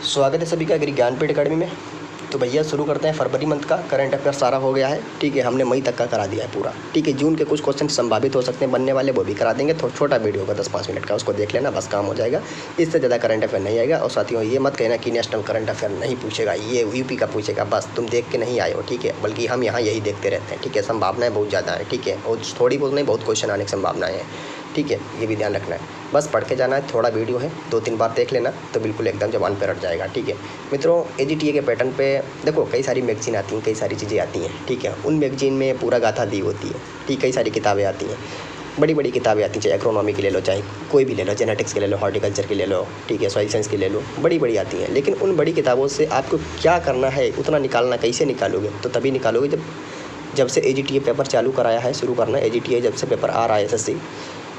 स्वागत है सभी का एग्री ज्ञानपीठ अकेडमी में। तो भैया शुरू करते हैं। फरवरी मंथ का करंट अफेयर सारा हो गया है, ठीक है। हमने मई तक का करा दिया है पूरा, ठीक है। जून के कुछ क्वेश्चन संभावित हो सकते हैं बनने वाले, वो भी करा देंगे। थोड़ा छोटा वीडियो होगा 10-5 मिनट का, उसको देख लेना, बस काम हो जाएगा। इससे ज़्यादा करंट अफेयर नहीं आएगा। और साथियों ये मत कहना कि नेशनल करंट अफेयर नहीं पूछेगा, ये यूपी का पूछेगा, बस तुम देख के नहीं आए हो, ठीक है। बल्कि हम यहाँ यही देखते रहते हैं, ठीक है। संभावनाएँ बहुत ज़्यादा है, ठीक है। और थोड़ी बहुत नहीं, बहुत क्वेश्चन आने की संभावनाएँ हैं, ठीक है। ये भी ध्यान रखना है। बस पढ़ के जाना है, थोड़ा वीडियो है, 2-3 बार देख लेना तो बिल्कुल एकदम जबान पे रट जाएगा, ठीक है। मित्रों एजीटीए के पैटर्न पे देखो कई सारी मैगजीन आती हैं, कई सारी चीज़ें आती हैं, ठीक है। उन मैगजीन में पूरा गाथा दी होती है, ठीक। कई सारी किताबें आती हैं, बड़ी बड़ी किताबें आती हैं, चाहे एग्रोनॉमी की ले लो, चाहे कोई भी ले लो, जेनेटिक्स की ले लो, हॉर्टिकल्चर की ले लो, ठीक है, सॉइल साइंस की ले लो, बड़ी बड़ी आती हैं। लेकिन उन बड़ी किताबों से आपको क्या करना है, उतना निकालना कैसे निकालोगे, तो तभी निकालोगे जब से एजीटीए पेपर चालू कराया है, शुरू करना है। एजीटीए जब से पेपर आ रहा है, एसएससी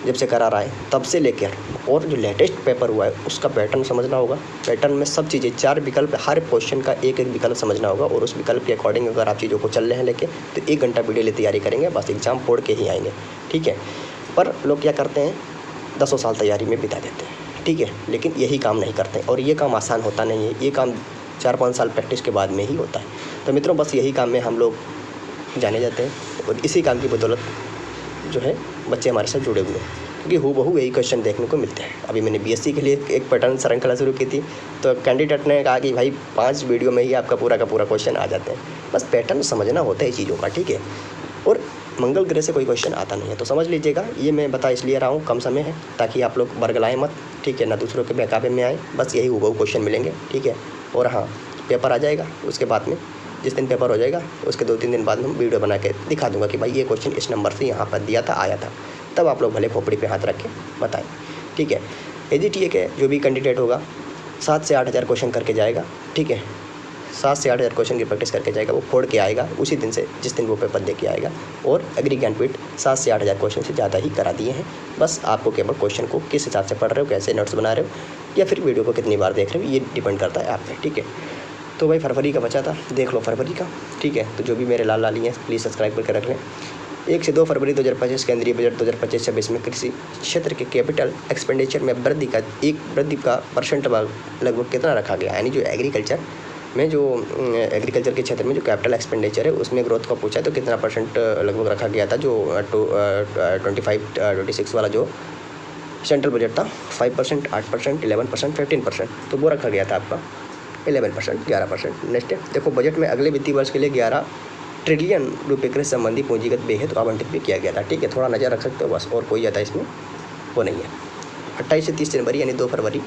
जब से करा रहा है तब से लेकर और जो लेटेस्ट पेपर हुआ है उसका पैटर्न समझना होगा। पैटर्न में सब चीज़ें 4 विकल्प, हर क्वेश्चन का एक एक विकल्प समझना होगा। और उस विकल्प के अकॉर्डिंग अगर आप चीज़ों को चल रहे हैं लेके, तो 1 घंटा वीडियो लिए तैयारी करेंगे, बस एग्जाम फोड़ के ही आएंगे, ठीक है। पर लोग क्या करते हैं, 10 साल तैयारी में बिता देते हैं, ठीक है। लेकिन यही काम नहीं करते, और ये काम आसान होता नहीं है। ये काम 4-5 साल प्रैक्टिस के बाद में ही होता है। तो मित्रों बस यही काम में हम लोग जाने जाते हैं, और इसी काम की बदौलत जो है बच्चे हमारे साथ जुड़े हुए हैं, क्योंकि हूबहू यही क्वेश्चन देखने को मिलते हैं। अभी मैंने बीएससी के लिए एक पैटर्न श्रृंखला शुरू की थी, तो कैंडिडेट ने कहा कि भाई 5 वीडियो में ही आपका पूरा का पूरा क्वेश्चन आ जाते हैं। बस पैटर्न समझना होता है चीज़ों का, ठीक है। और मंगल ग्रह से कोई क्वेश्चन आता नहीं है, तो समझ लीजिएगा। ये मैं बता इसलिए रहा हूँ, कम समय है ताकि आप लोग बरगलाएं मत, ठीक है, ना दूसरों के बहकावे में आए। बस यही हूबहू क्वेश्चन मिलेंगे, ठीक है। और हाँ, पेपर आ जाएगा, उसके बाद में जिस दिन पेपर हो जाएगा उसके 2-3 दिन बाद में हम वीडियो बना के दिखा दूंगा कि भाई ये क्वेश्चन इस नंबर से यहाँ पर दिया था, आया था। तब आप लोग भले खोपड़ी पे हाथ रख के बताएं, ठीक है। एजीटीए के जो भी कैंडिडेट होगा 7 से 8 हज़ार क्वेश्चन करके जाएगा, ठीक है। 7 से 8 हज़ार क्वेश्चन की प्रैक्टिस करके जाएगा, वो फोड़ के आएगा उसी दिन से जिस दिन वो पेपर दे के आएगा। और एग्री ज्ञानपीठ 7 से 8 हज़ार क्वेश्चन से ज़्यादा ही करा दिए हैं। बस आपको केवल क्वेश्चन को किस हिसाब से पढ़ रहे हो, कैसे नोट्स बना रहे हो, या फिर वीडियो को कितनी बार देख रहे हो, ये डिपेंड करता है आप पे, ठीक है। तो भाई फरवरी का बचा था, देख लो फरवरी का, ठीक है। तो जो भी मेरे लाल लाली हैं प्लीज़ सब्सक्राइब करके रख लें। 1 से 2 फरवरी 2025 केंद्रीय बजट 2025-26 में कृषि क्षेत्र के कैपिटल एक्सपेंडिचर में वृद्धि का परसेंट लगभग कितना रखा गया, यानी जो एग्रीकल्चर के क्षेत्र में जो कैपिटल एक्सपेंडिचर है उसमें ग्रोथ का पूछा है, तो कितना परसेंट लगभग रखा गया था। जो 25-26 वाला जो सेंट्रल बजट था, 5%, 8%, 11%, 15%, तो वो रखा गया था आपका 11%, 11%। नेक्स्ट देखो, बजट में अगले वित्तीय वर्ष के लिए 11 ट्रिलियन रुपये कृषि संबंधी पूंजीगत बेहद आवंटित भी किया गया था, ठीक है। थोड़ा नज़र रख सकते हो बस, और कोई ज़्यादा इसमें वो नहीं है। 28 से 30 जनवरी यानी 2 फरवरी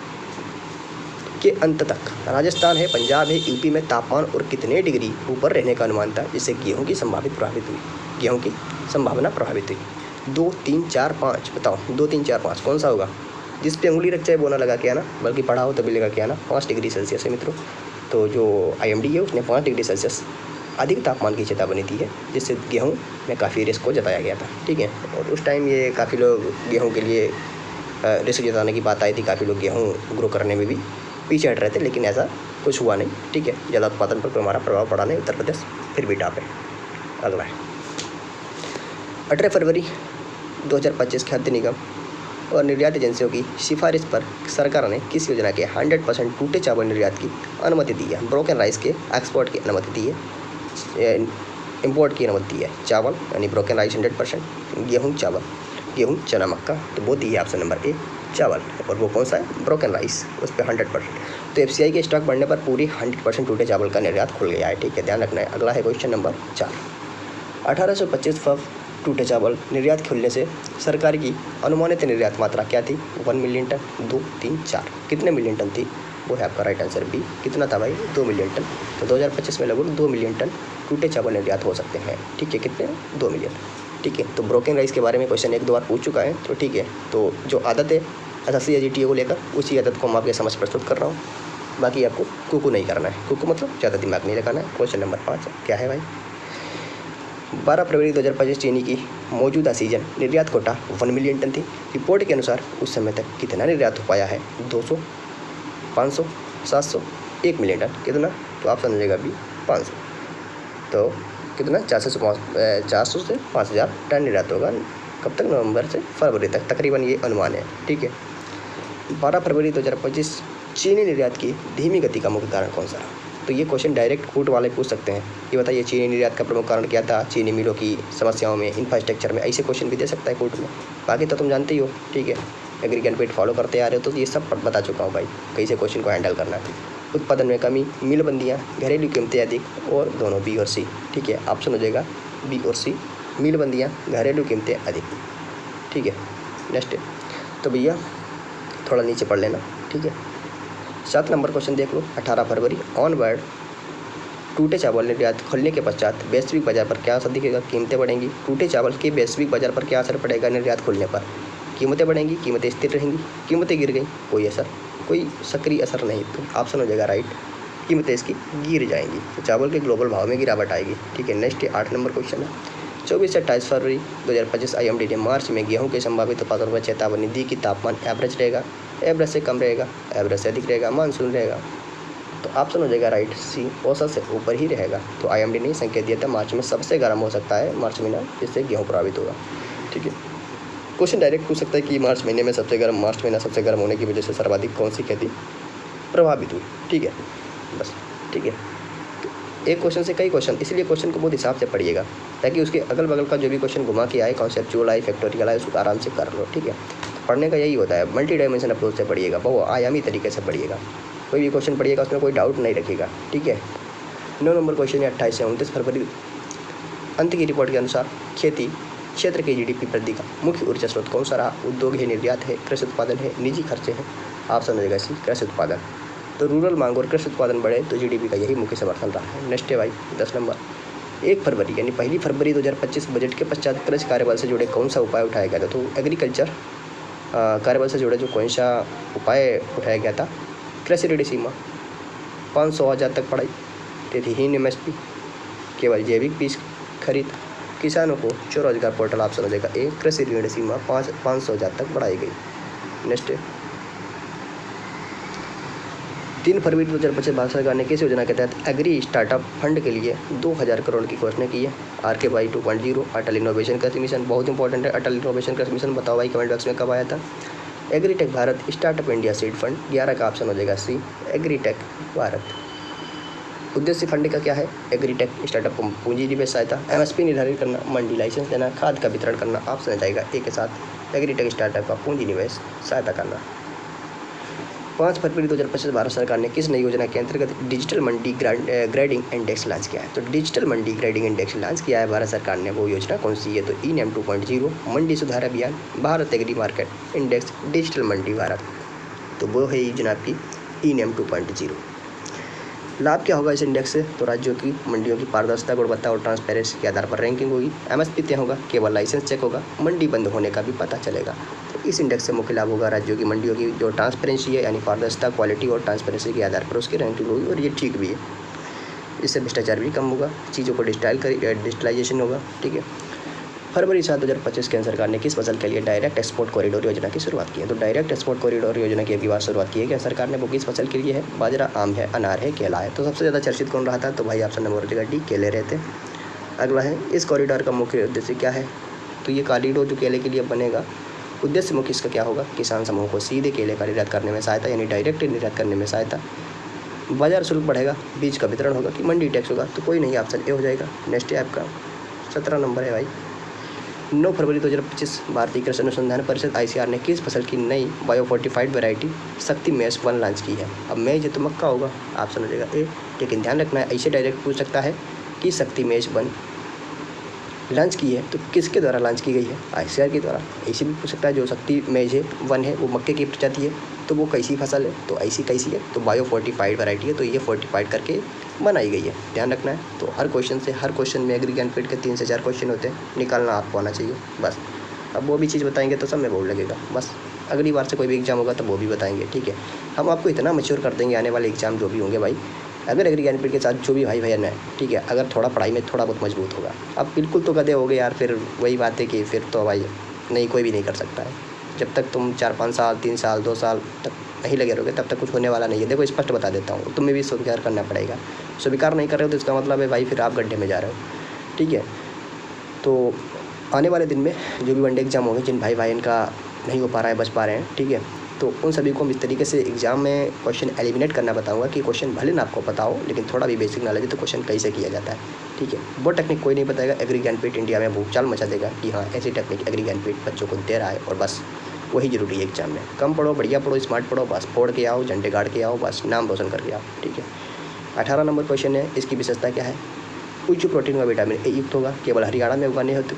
के अंत तक राजस्थान है, पंजाब है, यूपी में तापमान और कितने डिग्री ऊपर रहने का अनुमान था, जिससे गेहूँ की संभावना प्रभावित हुई। 2, 3, 4, 5 बताओ, 2, 3, 4, 5 कौन सा होगा। जिस पे उंगली रख चाहे वो ना लगा के आना, बल्कि पढ़ा हो तभी लगा के आना। 5 डिग्री सेल्सियस है मित्रों। तो जो IMD है उसने 5 डिग्री सेल्सियस अधिक तापमान की चेतावनी दी है, जिससे गेहूं में काफ़ी रिस्क को जताया गया था, ठीक है। और उस टाइम ये काफ़ी लोग गेहूं के लिए रिस्क जताने की बात आई थी। काफ़ी लोग गेहूं ग्रो करने में भी पीछे हट रहे थे, लेकिन ऐसा कुछ हुआ नहीं, ठीक है। ज़्यादा उत्पादन पर हमारा प्रभाव पड़ा नहीं। उत्तर प्रदेश फिर भी टॉप है। अगला है 18 फरवरी 2025 खाद्य निगम और निर्यात एजेंसियों की सिफारिश पर सरकार ने किस योजना के 100% टूटे चावल निर्यात की अनुमति दी है। ब्रोकन राइस के एक्सपोर्ट की अनुमति दी है, इंपोर्ट की अनुमति दी है। चावल यानी ब्रोकन राइस 100%, गेहूँ चना मक्का, तो वो दी है ऑप्शन नंबर ए चावल। और वो कौन सा है, ब्रोकन राइस, उस पर 100%। तो FCI के स्टॉक बढ़ने पर पूरी 100% टूटे चावल का निर्यात खुल गया है, ठीक है, ध्यान रखना है। अगला है क्वेश्चन नंबर 4। 1825 फब टूटे चावल निर्यात खुलने से सरकार की अनुमानित निर्यात मात्रा क्या थी, 1 मिलियन टन, 2, 3, 4, कितने मिलियन टन थी, वो है आपका राइट आंसर बी। कितना था भाई, 2 मिलियन टन। तो 2025 में लगभग 2 मिलियन टन टूटे चावल निर्यात हो सकते हैं, ठीक है। कितने, 2 मिलियन, ठीक है। तो ब्रोकन राइस के बारे में क्वेश्चन 1-2 बार पूछ चुका है, तो ठीक है। तो जो आदत है SSC एजीटीए को लेकर, उसी आदत को हम आपके समझ प्रस्तुत कर रहा हूँ। बाकी आपको कुकू नहीं करना है, कुकू मतलब ज़्यादा दिमाग नहीं लगाना है। क्वेश्चन नंबर 5 क्या है भाई, 12 फरवरी 2025 चीनी की मौजूदा सीजन निर्यात कोटा 1 मिलियन टन थी। रिपोर्ट के अनुसार उस समय तक कितना निर्यात हो पाया है, 200, 500, 700, 1 मिलियन टन। कितना, तो आप समझिएगा भी 500। तो कितना, 400 से 5000 टन निर्यात होगा। कब तक, नवंबर से फरवरी तक तकरीबन, ये अनुमान है, ठीक है। 12 फरवरी 2025 चीनी निर्यात की धीमी गति का मुख्य कारण कौन सा रहा? तो ये क्वेश्चन डायरेक्ट कोर्ट वाले पूछ सकते हैं। ये बताइए चीनी निर्यात का प्रमुख कारण क्या था? चीनी मिलों की समस्याओं में, इंफ्रास्ट्रक्चर में, ऐसे क्वेश्चन भी दे सकता है कोर्ट में। बाकी तो तुम जानते ही हो, ठीक है, एग्री ज्ञानपीठ फॉलो करते आ रहे हो तो ये सब बता चुका हूँ भाई, कैसे क्वेश्चन को हैंडल करना है। उत्पादन में कमी, मिलबंदियाँ, घरेलू कीमतें अधिक और दोनों, बी और सी। ठीक है, ऑप्शन हो जाएगा बी और सी, मिलबंदियाँ, घरेलू कीमतें अधिक। ठीक है, नेक्स्ट तो भैया थोड़ा नीचे पढ़ लेना। ठीक है, 7 नंबर क्वेश्चन देख लो। 18 फरवरी ऑनवर्ड टूटे चावल निर्यात खुलने के पश्चात वैश्विक बाजार पर क्या असर दिखेगा? कीमतें बढ़ेंगी। टूटे चावल के वैश्विक बाजार पर क्या असर पड़ेगा निर्यात खुलने पर? कीमतें बढ़ेंगी, कीमतें स्थिर रहेंगी, कीमतें गिर गई, कोई असर, कोई सक्रिय असर नहीं। तो ऑप्शन हो जाएगा राइट, कीमतें इसकी गिर जाएंगी, तो चावल के ग्लोबल भाव में गिरावट आएगी। ठीक है, नेक्स्ट 8 नंबर क्वेश्चन है। 24 से 28 फरवरी 2025 IMD ने मार्च में गेहूं के संभावित उत्पादन पर चेतावनी दी कि तापमान एवरेज रहेगा, एवरेज से कम रहेगा, एवरेज से अधिक रहेगा, मानसून रहेगा। तो ऑप्शन हो जाएगा राइट सी, औसत से ऊपर ही रहेगा। तो IMD ने संकेत दिया था मार्च में सबसे गर्म हो सकता है मार्च महीना, जिससे गेहूँ प्रभावित होगा। ठीक है, क्वेश्चन डायरेक्ट पूछ सकता है कि मार्च महीने में मार्च महीना सबसे गर्म होने की वजह से सर्वाधिक कौन सी खेती प्रभावित हुई? ठीक है, बस। ठीक है, तो एक क्वेश्चन से कई क्वेश्चन, इसलिए क्वेश्चन को बहुत हिसाब से पढ़िएगा ताकि उसके अगल बगल का जो भी क्वेश्चन घुमा के आए, कॉन्सेप्चुअल आए, फैक्टोरियल आए, उसको आराम से कर लो। ठीक है, पढ़ने का यही होता है, मल्टी डायमेंशन अप्रोच से पढ़िएगा, बहुआयामी तरीके से पढ़िएगा। कोई भी क्वेश्चन पढ़िएगा उसमें कोई डाउट नहीं रखिएगा। ठीक है, 9 नंबर क्वेश्चन है 28 से 29 फरवरी अंत की रिपोर्ट के अनुसार खेती क्षेत्र के GDP वृद्धि का मुख्य ऊर्जा स्रोत कौन सा रहा? उद्योग है, निर्यात है, कृषि उत्पादन है, निजी खर्चे हैं। ऑप्शन हो जाएगा सी, कृषि उत्पादन। तो रूरल मांग और कृषि उत्पादन बढ़े तो GDP का यही मुख्य समर्थन रहा है। नेक्स्ट है भाई 10 नंबर, 1 फरवरी यानी 1 फरवरी 2025 बजट के पश्चात कृषि कार्यबल से जुड़े कौन सा उपाय उठाया गया था? तो एग्रीकल्चर कार्यबल से जुड़े जो कौन सा उपाय उठाया गया था? कृषि ऋण सीमा 500,000 तक बढ़ाई, तिथिहीन MSP, केवल जैविक बीज खरीद, किसानों को स्वरोजगार पोर्टल। ऑप्शन हो जाएगा ए, कृषि ऋण सीमा 500,000 तक बढ़ाई गई। नेक्स्ट 3 फरवरी 2025 भारत सरकार ने किस योजना के तहत एग्री स्टार्टअप फंड के लिए 2000 करोड़ की घोषणा की है? RKY 2.0, अटल इनोवेशन कृषि मिशन, बहुत इंपॉर्टेंट है अटल इनोवेशन कृषि मिशन। बताओ भाई कमेंट बॉक्स में कब आया था? Agritech Bharat startup India seed fund 11 का ऑप्शन हो जाएगा सी, एग्रीटेक भारत। उद्देश्य फंड का क्या है? एग्रीटेक स्टार्टअप को पूंजी निवेश सहायता, MSP निर्धारित करना, मंडी लाइसेंस देना, खाद का वितरण करना। ऑप्शन हो जाएगा ए के साथ, एग्रीटेक स्टार्टअप का पूंजी निवेश सहायता करना। 5 फरवरी 2025 भारत सरकार ने किस नई योजना के अंतर्गत डिजिटल मंडी ग्रेडिंग इंडेक्स लॉन्च किया है? तो डिजिटल मंडी ग्रेडिंग इंडेक्स लॉन्च किया है भारत सरकार ने, वो योजना कौन सी है? तो ENAM 2.0, मंडी सुधार अभियान, Bharat agri market index, digital मंडी भारत। तो वो है योजना आपकी ENAM 2.0। लाभ क्या होगा इस इंडेक्स से? तो राज्यों की मंडियों की पारदर्शिता, गुणवत्ता और ट्रांसपेरेंसी के आधार पर रैंकिंग होगी, MSP तय होगा, केवल लाइसेंस चेक होगा, मंडी बंद होने का भी पता चलेगा। तो इस इंडेक्स से मुख्य लाभ होगा राज्यों की मंडियों की जो ट्रांसपेरेंसी है, यानी पारदर्शिता, क्वालिटी और ट्रांसपेरेंसी के आधार पर उसकी रैंकिंग होगी, और ये ठीक भी है। इससे भ्रष्टाचार भी कम होगा, चीज़ों को डिजिटलाइजेशन होगा। ठीक है, फरवरी 7, 2025 केंद्र सरकार ने किस फसल के लिए डायरेक्ट एक्सपोर्ट कॉरिडोर योजना की शुरुआत की है? तो डायरेक्ट एक्सपोर्ट कॉरिडोर योजना की अगली बार शुरुआत की है केंद्र सरकार ने, वो किस फसल के लिए है? बाजरा, आम है, अनार है, केला है। तो सबसे ज़्यादा चर्चित कौन रहा था? तो भाई ऑप्शन नंबर हो जाएगा डी, केले रहते। अगला है, इस कॉरिडोर का मुख्य उद्देश्य क्या है? तो ये कॉरिडोर जो केले के लिए बनेगा, उद्देश्य मुख्य इसका क्या होगा? किसान समूह को सीधे केले का निर्यात करने में सहायता, यानी डायरेक्ट निर्यात करने में सहायता। बाजार शुल्क बढ़ेगा, बीज का वितरण होगा कि मंडी टैक्स होगा? तो कोई नहीं, ऑप्शन ए हो जाएगा। नेक्स्ट है आपका 17 नंबर है भाई, 9 फरवरी 2025 भारतीय कृषि अनुसंधान परिषद ICR ने किस फसल की नई बायोफोर्टिफाइड वैरायटी शक्ति मैच 1 लॉन्च की है? अब मैच है तो मक्का होगा, ऑप्शन हो जाएगा ए। लेकिन ध्यान रखना है, ऐसे डायरेक्ट पूछ सकता है कि शक्ति मैच 1 लॉन्च की है तो किसके द्वारा लॉन्च की गई है? ICR के द्वारा। ऐसे भी पूछ सकता है जो शक्ति मैच है 1 है वो मक्के की प्रजाति है, तो वो कैसी फसल है? तो ऐसी कैसी है? तो बायोफोर्टिफाइड वैरायटी है, तो ये फोर्टिफाइड करके बनाई गई है, ध्यान रखना है। तो हर क्वेश्चन में एग्री ज्ञानपीठ के 3 से 4 क्वेश्चन होते हैं, निकालना आपको आना चाहिए बस। अब वो भी चीज़ बताएंगे तो सब में बोर्ड लगेगा, बस अगली बार से कोई भी एग्जाम होगा तो वो भी बताएंगे। ठीक है, हम आपको इतना मैच्योर कर देंगे आने वाले एग्जाम जो भी होंगे भाई, अगर एग्री ज्ञानपीठ के साथ जो भी भाई बहन है, ठीक है, अगर थोड़ा पढ़ाई में थोड़ा बहुत मजबूत होगा। अब बिल्कुल तो गधे हो गए यार, फिर वही बात है कि फिर तो भाई नहीं, कोई भी नहीं कर सकता है। जब तक तुम 4-5 साल, 3 साल, 2 साल तक नहीं लगे रहोगे तब तक कुछ होने वाला नहीं है। देखो स्पष्ट बता देता हूँ, तुम्हें भी स्वीकार करना पड़ेगा। स्वीकार नहीं कर रहे हो तो इसका मतलब है भाई फिर आप गड्ढे में जा रहे हो। ठीक है, तो आने वाले दिन में जो भी वनडे एग्जाम होंगे, जिन भाई बहन का नहीं हो पा रहा है, बच पा रहे हैं, ठीक है, तो उन सभी को हम इस तरीके से एग्जाम में क्वेश्चन एलिमिनेट करना बताऊंगा कि क्वेश्चन भले ना आपको पता हो, लेकिन थोड़ा भी बेसिक नॉलेज है तो क्वेश्चन कैसे किया जाता है, ठीक है। वो टेक्निक कोई नहीं बताएगा, एग्री ज्ञानपीठ इंडिया में भूचाल मचा देगा कि हाँ ऐसी टेक्निक एग्री ज्ञानपीठ बच्चों को दे रहा है, और बस वही ज़रूरी है एग्जाम में। कम पढ़ो, बढ़िया पढ़ो, स्मार्ट पढ़ो, बस फोड़ के आओ, झंडे गाड़ के आओ, बस नाम रोशन करके आओ, ठीक है। 18 नंबर क्वेश्चन है, इसकी विशेषता क्या है? उच्च प्रोटीन व विटामिन ए युक्त होगा, केवल हरियाणा में उगाने हेतु,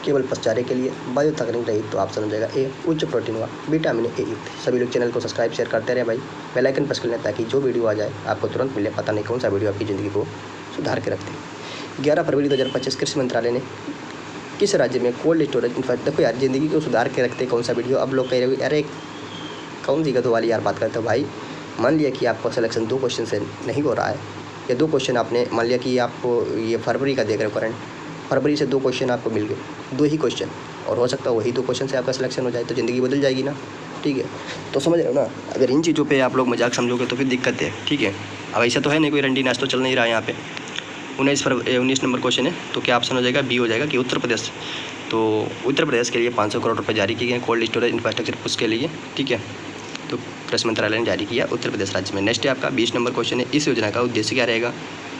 केवल पशुचारे के लिए, वायु तकनीक रहित, तो ऑप्शन हो जाएगा ए, उच्च प्रोटीन व विटामिन ए युक्त। सभी लोग चैनल को सब्सक्राइब शेयर करते रहे भाई, बेल आइकन प्रेस कर लें ताकि जो वीडियो आ जाए आपको तुरंत मिले। पता नहीं कौन सा वीडियो आपकी ज़िंदगी को सुधार के रखते हैं। 11 फरवरी 2025 कृषि मंत्रालय ने किस राज्य में कोल्ड स्टोरेज इन्फ्रास्ट्रक्चर, देखो यार ज़िंदगी को सुधार के रखते कौन सा वीडियो। अब लोग कह रहे हो अरे कौन सी गधों वाली यार बात करते हो भाई। मान लिया कि आपका सिलेक्शन 2 क्वेश्चन से नहीं हो रहा है, या 2 क्वेश्चन आपने मान लिया कि आपको ये फरवरी का देख रहे हो करंट, फरवरी से 2 क्वेश्चन आपको मिल गए, 2 ही क्वेश्चन, और हो सकता है वही 2 क्वेश्चन से आपका सिलेक्शन हो जाए, तो ज़िंदगी बदल जाएगी ना, ठीक है। तो समझ रहे हो ना, अगर इन चीज़ों पे आप लोग मजाक समझोगे तो फिर दिक्कत है, ठीक है। अब ऐसा तो है नहीं कोई रंडी नाच तो चल नहीं रहा है यहाँ पे। 19 नंबर क्वेश्चन है, तो क्या ऑप्शन हो जाएगा? बी हो जाएगा कि उत्तर प्रदेश। तो उत्तर प्रदेश के लिए 500 करोड़ रुपये जारी किए गए कोल्ड स्टोरेज इंफ्रास्ट्रक्चर उसके लिए, ठीक है। तो कृषि मंत्रालय ने जारी किया उत्तर प्रदेश राज्य में। नेक्स्ट है आपका 20 नंबर क्वेश्चन है, इस योजना का उद्देश्य क्या रहेगा?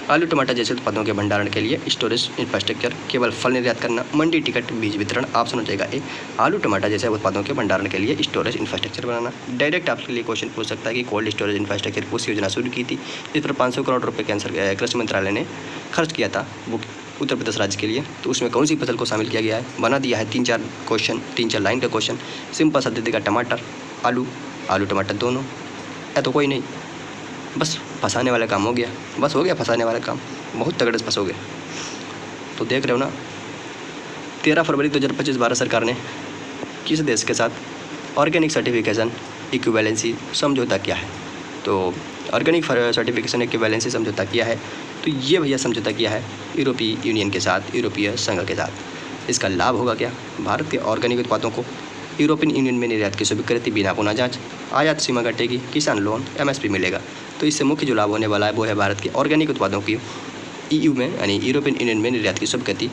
आलू टमाटर जैसे उत्पादों के भंडारण के लिए स्टोरेज इंफ्रास्ट्रक्चर, केवल फल निर्यात करना, मंडी टिकट, बीज वितरण। ऑप्शन हो जाएगा ए, आलू टमाटर जैसे उत्पादों के भंडारण के लिए स्टोरेज इंफ्रास्ट्रक्चर बनाना। डायरेक्ट आपके लिए क्वेश्चन पूछ सकता है कि कोल्ड स्टोरेज इंफ्रास्ट्रक्चर उस योजना शुरू की थी जिस पर 500 करोड़ रुपये के कृषि मंत्रालय ने खर्च किया था, वो उत्तर प्रदेश राज्य के लिए। तो उसमें कौन सी फसल को शामिल किया गया है? बना दिया है 3-4 क्वेश्चन, 3-4 लाइन का क्वेश्चन। सिंपल सा दे देगा टमाटर, आलू, आलू टमाटर दोनों, या तो कोई नहीं, बस फंसाने वाला काम हो गया, बस हो गया फंसाने वाला काम, बहुत तगड़े से फंसोगे। तो देख रहे हो ना, 13 फरवरी 2025 भारत सरकार ने किस देश के साथ ऑर्गेनिक सर्टिफिकेशन इक्विवेलेंसी समझौता किया है? तो ऑर्गेनिक सर्टिफिकेशन इक्विवेलेंसी समझौता किया है, तो ये भैया समझौता किया है यूरोपीय यूनियन के साथ, यूरोपीय संघ के साथ। इसका लाभ होगा क्या? भारत के ऑर्गेनिक उत्पादों को यूरोपियन यूनियन में निर्यात की स्वीकृति बिना पुनः जांच, आयात सीमा घटेगी, किसान लोन, एमएसपी मिलेगा। तो इससे मुख्य जो लाभ होने वाला है वो है भारत के ऑर्गेनिक उत्पादों की ईयू में यानी यूरोपियन यूनियन में निर्यात की स्वीकृति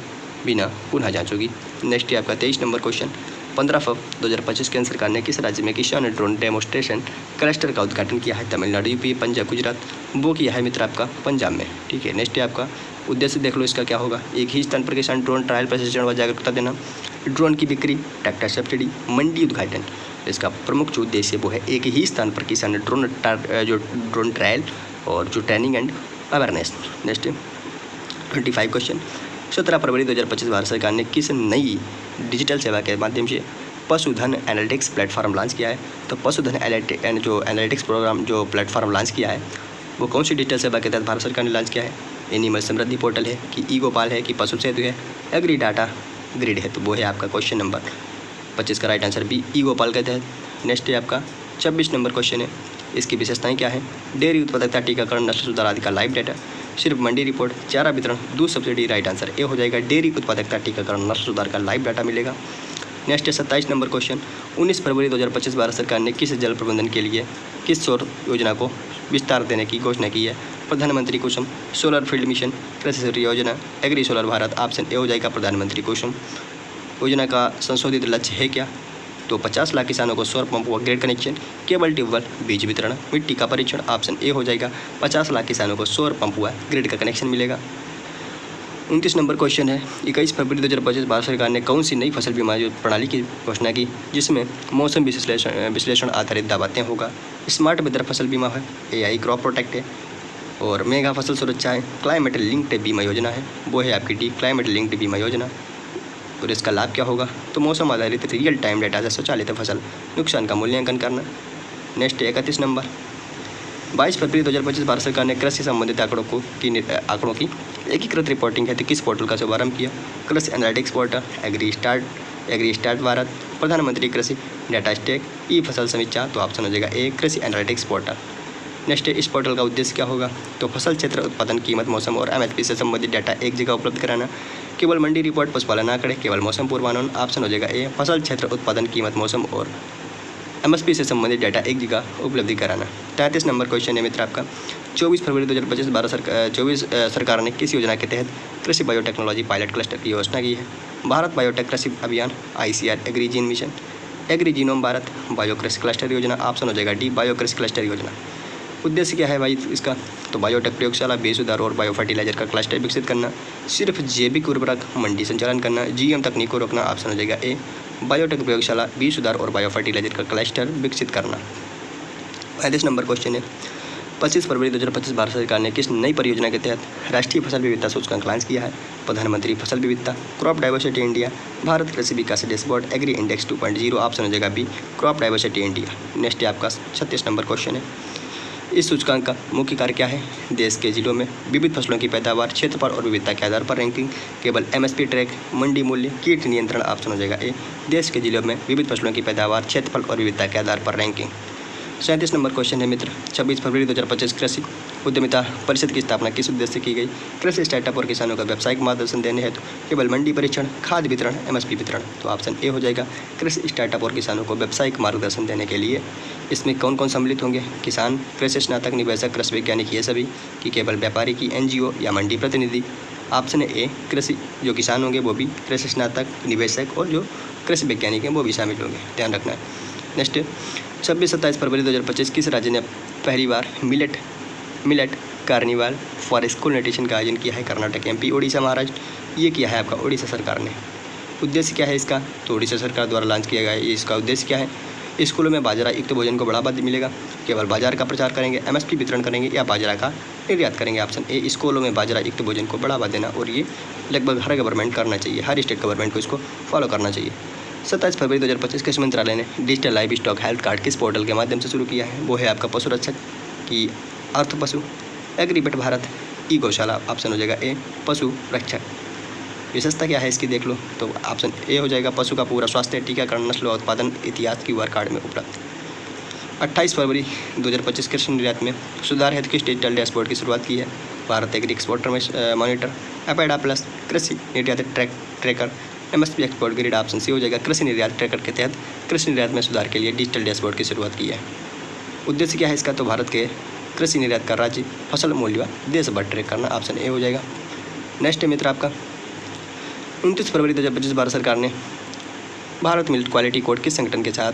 बिना पुनः जांच होगी। नेक्स्ट है आपका 23 नंबर क्वेश्चन, 15 फरवरी 2025 केंद्र सरकार ने किस राज्य में किसान ड्रोन डेमोस्ट्रेशन क्लस्टर का उद्घाटन किया है? तमिलनाडु, यूपी, पंजाब, गुजरात। वो किया है मित्र आपका पंजाब में, ठीक है। नेक्स्ट है आपका उद्देश्य देख लो इसका क्या होगा? एक ही स्थान पर किसान ड्रोन ट्रायल प्रशिक्षण व जागरूकता देना, ड्रोन की बिक्री, ट्रैक्टर सब्सिडी, मंडी उद्घाटन। इसका प्रमुख जो उद्देश्य वो है एक ही स्थान पर किसान ड्रोन ट्रायल और जो training and awareness. Next 25 question, 17 फरवरी 2025 भारत सरकार ने किस नई डिजिटल सेवा के माध्यम से पशुधन एनालिटिक्स प्लेटफॉर्म लॉन्च किया है? तो पशुधन एनालिटिक्स प्रोग्राम जो प्लेटफॉर्म लॉन्च किया है वो कौन सी डिजिटल सेवा के तहत भारत सरकार ने लॉन्च किया है? एनिमल समृद्धि पोर्टल है कि ई गोपाल है कि पशु सेतु है, एग्री डाटा ग्रिड है। तो वो है आपका क्वेश्चन नंबर 25 का राइट आंसर बी, ई गोपाल के तहत। नेक्स्ट है आपका 26 नंबर क्वेश्चन है, इसकी विशेषताएं क्या है? डेयरी उत्पादकता, टीकाकरण, नस्ल सुधार आदि का लाइव डाटा, सिर्फ मंडी रिपोर्ट, चारा वितरण, दूध सब्सिडी। राइट आंसर ए हो जाएगा, डेयरी उत्पादकता, टीकाकरण, नस्ल सुधार का लाइव डाटा मिलेगा। नेक्स्ट है 27 नंबर क्वेश्चन, 19 फरवरी 2025 भारत सरकार ने किस जल प्रबंधन के लिए किस सौर योजना को विस्तार देने की घोषणा की है? प्रधानमंत्री कुसुम, सोलर फील्ड मिशन, कृषि सूर्य योजना, agri solar Bharat. Option A हो जाएगा प्रधानमंत्री कुसुम योजना का संशोधित लक्ष्य है क्या? तो 50 लाख किसानों को सौर पंप व ग्रिड कनेक्शन, केबल ट्यूबवेल, बीज वितरण, मिट्टी का परीक्षण। ऑप्शन ए हो जाएगा 50 लाख किसानों को सौर पंप व ग्रिड का कनेक्शन मिलेगा। 29 नंबर क्वेश्चन है, 21 फरवरी 2025 भारत सरकार ने कौन सी नई फसल बीमा प्रणाली की घोषणा की जिसमें मौसम विश्लेषण आधारित दावातें होगा? स्मार्ट वेदर फसल बीमा है, AI क्रॉप प्रोटेक्ट है, और मेगा फसल सुरक्षा है, क्लाइमेट लिंक्ड बीमा योजना है, वो है आपकी डी, क्लाइमेट लिंक्ड बीमा योजना। और इसका लाभ क्या होगा? तो मौसम आधारित रियल टाइम डेटा से स्वचालित फसल नुकसान का मूल्यांकन करना। नेक्स्ट 31 नंबर, 22 फरवरी 2025 भारत सरकार ने कृषि संबंधित आंकड़ों की एकीकृत रिपोर्टिंग हेतु किस पोर्टल का शुभारंभ किया? कृषि analytics portal, agri start Bharat, प्रधानमंत्री कृषि डाटा स्टैक, ई फसल समीक्षा। तो ऑप्शन हो जाएगा ए, कृषि एनालिटिक्स पोर्टल। नेक्स्ट इस पोर्टल का उद्देश्य क्या होगा? तो फसल क्षेत्र, उत्पादन, कीमत, मौसम और MSP से संबंधित डाटा एक जगह उपलब्ध कराना, केवल मंडी रिपोर्ट, पशुपालन आंकड़े, केवल मौसम पूर्वानुमान। ऑप्शन हो जाएगा ए, फसल क्षेत्र, उत्पादन, कीमत, मौसम और MSP से संबंधित डाटा एक जगह उपलब्धि कराना। 33 नंबर क्वेश्चन है मित्र आपका, 24 फरवरी 2025 भारत सरकार ने किस योजना के तहत कृषि बायोटेक्नोलॉजी पायलट क्लस्टर की घोषणा की है? भारत बायोटेक कृषि अभियान, ICR agri gene mission, agri genome Bharat, bio कृषि क्लस्टर योजना, ऑप्शन हो जाएगा डी बायो कृषि क्लस्टर योजना। उद्देश्य क्या है भाई इसका, तो बायोटेक प्रयोगशाला, बीज सुधार और बायो फर्टिलाइजर का क्लस्टर विकसित करना, सिर्फ जैविक उर्वरक मंडी संचालन करना, जीएम तकनीक को रोकना, ऑप्शन हो जाएगा ए बायोटेक प्रयोगशाला, बीज सुधार और बायो फर्टिलाइजर का क्लस्टर विकसित करना। 35 नंबर क्वेश्चन है, 25 फरवरी 2025 भारत सरकार ने किस नई परियोजना के तहत राष्ट्रीय फसल विविधता सूचकांक लॉन्च किया है? प्रधानमंत्री फसल विविधता, क्रॉप डाइवर्सिटी इंडिया, भारत कृषि विकास डैशबोर्ड, एग्री इंडेक्स 2.0, ऑप्शन हो जाएगा B crop diversity India. Next है आपका 36 नंबर क्वेश्चन है, इस सूचकांक का मुख्य कार्य क्या है? देश के जिलों में विविध फसलों की पैदावार, क्षेत्रफल और विविधता के आधार पर रैंकिंग, केवल एमएसपी ट्रैक, मंडी मूल्य, कीट नियंत्रण, ऑप्शन हो जाएगा ए देश के जिलों में विविध फसलों की पैदावार, क्षेत्रफल और विविधता के आधार पर रैंकिंग। 37 नंबर क्वेश्चन है मित्र, 26 फरवरी 2025 कृषि उद्यमिता परिषद की स्थापना किस उद्देश्य से की गई? कृषि स्टार्टअप और किसानों का व्यावसायिक मार्गदर्शन देने हेतु, केवल मंडी परीक्षण, खाद्य वितरण, एमएसपी वितरण, तो ऑप्शन ए हो जाएगा कृषि स्टार्टअप और किसानों को व्यावसायिक मार्गदर्शन देने के लिए। इसमें कौन कौन सम्मिलित होंगे? किसान, कृषि स्नातक, निवेशक, कृषि वैज्ञानिक, ये सभी, कि केवल व्यापारी की एनजीओ या मंडी प्रतिनिधि? ऑप्शन ए कृषि जो किसान होंगे वो भी, कृषि स्नातक, निवेशक और जो कृषि वैज्ञानिक हैं वो भी शामिल होंगे, ध्यान रखना है। नेक्स्ट 26-27 फरवरी 2025 किस राज्य ने पहली बार millet carnival for school nutrition का आयोजन किया है? कर्नाटक, एमपी, ओडिशा, महाराष्ट्र, ये किया है आपका ओडिशा सरकार ने। उद्देश्य क्या है इसका? तो ओडिशा सरकार द्वारा लॉन्च किया गया है। इसका उद्देश्य क्या है? स्कूलों में बाजरा युक्त भोजन को बढ़ावा मिलेगा, केवल बाजार का प्रचार करेंगे, एमएसपी वितरण करेंगे या बाजरा का निर्यात करेंगे? ऑप्शन ए स्कूलों में बाजरा युक्त भोजन को बढ़ावा देना, और ये लगभग हर गवर्नमेंट करना चाहिए, हर स्टेट गवर्नमेंट को इसको फॉलो करना चाहिए। 27 फरवरी 2025 कृषि मंत्रालय ने digital live stock health card किस पोर्टल के माध्यम से शुरू किया है? वो है आपका पशु रक्षक की अर्थ पशु, एग्रीबेट भारत, ई गौशाला, ऑप्शन हो जाएगा ए पशु रक्षक। विशेषता क्या है इसकी देख लो, तो ऑप्शन ए हो जाएगा पशु का पूरा स्वास्थ्य, टीकाकरण, नस्ल और उत्पादन इतिहास QR कार्ड में उपलब्ध। 28 फरवरी 2025 कृषि निर्यात में सुधार हेतु किस डिजिटल डैशबोर्ड की शुरुआत की है? Bharat agri exporter monitor, APEDA plus, कृषि निर्यात tracker, MSP export grid, option C हो जाएगा कृषि निर्यात ट्रैकर के तहत कृषि निर्यात में सुधार के लिए डिजिटल डैशबोर्ड की शुरुआत की है। उद्देश्य क्या है इसका? तो भारत के कृषि निर्यात का राज्य फसल मूल्य देश भर ट्रैक करना, ऑप्शन ए हो जाएगा। नेक्स्ट है मित्र आपका 29 फरवरी 2025 भारत सरकार ने भारत मिल्क क्वालिटी कोड किस संगठन के साथ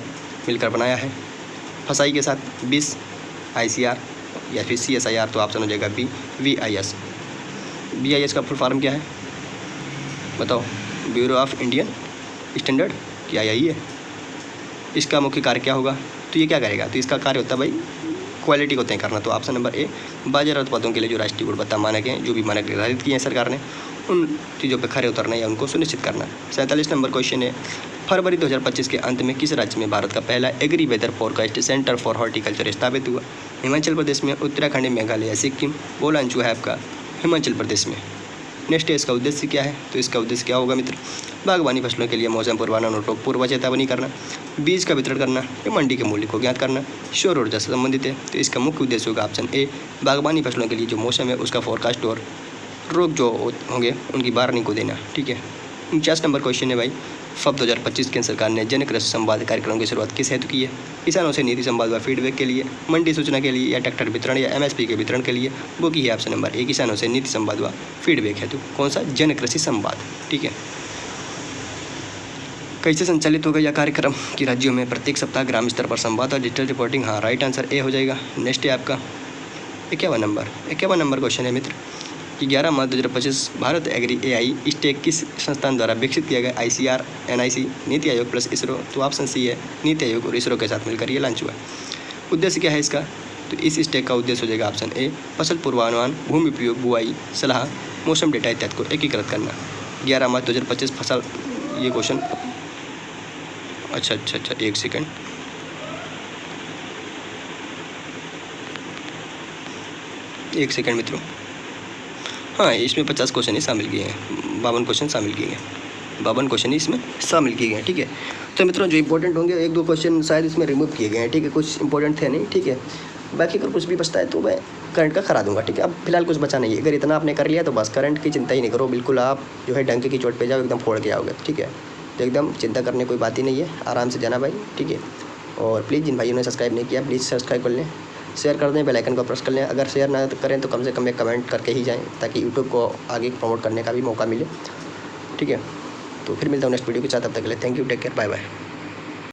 मिलकर बनाया है? फसाई के साथ, 20 ICR या फिर CSIR, तो ऑप्शन हो जाएगा बी VIS। BIS का फुल फॉर्म क्या है बताओ? ब्यूरो ऑफ इंडियन स्टैंडर्ड, क्या यही है? इसका मुख्य कार्य क्या होगा? तो ये क्या करेगा? तो इसका कार्य होता है भाई क्वालिटी को तय करना, तो ऑप्शन नंबर ए बाजार उत्पादों के लिए जो राष्ट्रीय गुणवत्ता मानक हैं, जो भी मानक निर्धारित किए हैं सरकार ने, उन चीज़ों पर खरे उतरना या उनको सुनिश्चित करना। 47 नंबर क्वेश्चन है, फरवरी 2025 के अंत में किस राज्य में भारत का पहला agri weather forecast centre for horticulture स्थापित हुआ? हिमाचल प्रदेश में, उत्तराखंड, मेघालय, सिक्किम, बोलांचू है आपका हिमाचल प्रदेश में। नेक्स्ट है इसका उद्देश्य क्या है? तो इसका उद्देश्य क्या होगा मित्र? बागवानी फसलों के लिए मौसम पूर्वानुमान और पूर्व चेतावनी करना, बीज का वितरण करना, या मंडी के मूल्य को ज्ञात करना, सौर ऊर्जा से संबंधित है। तो इसका मुख्य उद्देश्य होगा ऑप्शन ए बागवानी फसलों के लिए जो मौसम है उसका फोरकास्ट और रोग जो होंगे उनकी वार्निंग को देना, ठीक है। 49 नंबर क्वेश्चन है भाई, FAB 2025 केंद्र सरकार ने जन कृषि संवाद कार्यक्रम की शुरुआत किस हेतु की है? किसानों से नीति संवाद व फीडबैक के लिए, मंडी सूचना के लिए, या ट्रैक्टर वितरण या MSP के वितरण के लिए? वो की है ऑप्शन नंबर ए किसानों से नीति संवाद व फीडबैक हेतु। कौन सा? जन कृषि संवाद, ठीक है। कैसे संचालित होगा यह कार्यक्रम? कि राज्यों में प्रत्येक सप्ताह ग्राम स्तर पर संवाद और डिजिटल रिपोर्टिंग। हाँ, राइट आंसर ए हो जाएगा। नेक्स्ट है आपका 51 नंबर क्वेश्चन है मित्र, कि 11 मार्च 2025 भारत एग्री AI स्टेक किस संस्थान द्वारा विकसित किया गया? ICR, NIC, NITI Aayog plus ISRO, तो ऑप्शन सी है नीति आयोग और इसरो के साथ मिलकर ये लॉन्च हुआ। उद्देश्य क्या है इसका? तो इस स्टेक का उद्देश्य हो जाएगा ऑप्शन ए फसल पूर्वानुमान, भूमि उपयोग, बुआई सलाह, मौसम डेटा इत्यादि को एकीकृत करना। 11 मार्च 2025 फसल, ये क्वेश्चन, अच्छा, एक सेकेंड, मित्रों। हाँ, इसमें 50 क्वेश्चन ही शामिल किए हैं, 52 क्वेश्चन शामिल किए हैं, 52 क्वेश्चन ही इसमें शामिल किए गए, ठीक है। तो मित्रों जो इंपॉर्टेंट होंगे 1-2 क्वेश्चन शायद इसमें रिमूव किए गए हैं, ठीक है, कुछ इंपॉर्टेंट थे नहीं, ठीक है। बाकी अगर कुछ भी बचता है तो मैं करंट का करा दूंगा, ठीक है। अब फिलहाल कुछ बचा नहीं है, अगर इतना आपने कर लिया तो बस करंट की चिंता ही नहीं करो, बिल्कुल आप जो है डंके की चोट पे जाओ, एकदम फोड़ के आओगे, ठीक है। तो एकदम चिंता करने कोई बात ही नहीं है, आराम से जाना भाई, ठीक है। और प्लीज़ जिन भाइयों ने सब्सक्राइब नहीं किया प्लीज़ सब्सक्राइब कर लें, शेयर कर दें, बेल आइकन को प्रेस कर लें। अगर शेयर ना करें तो कम से कम एक कमेंट करके ही जाएं, ताकि यूट्यूब को आगे प्रमोट करने का भी मौका मिले, ठीक है। तो फिर मिलता हूँ नेक्स्ट वीडियो के साथ, तब तक के लिए thank you, take care, bye bye.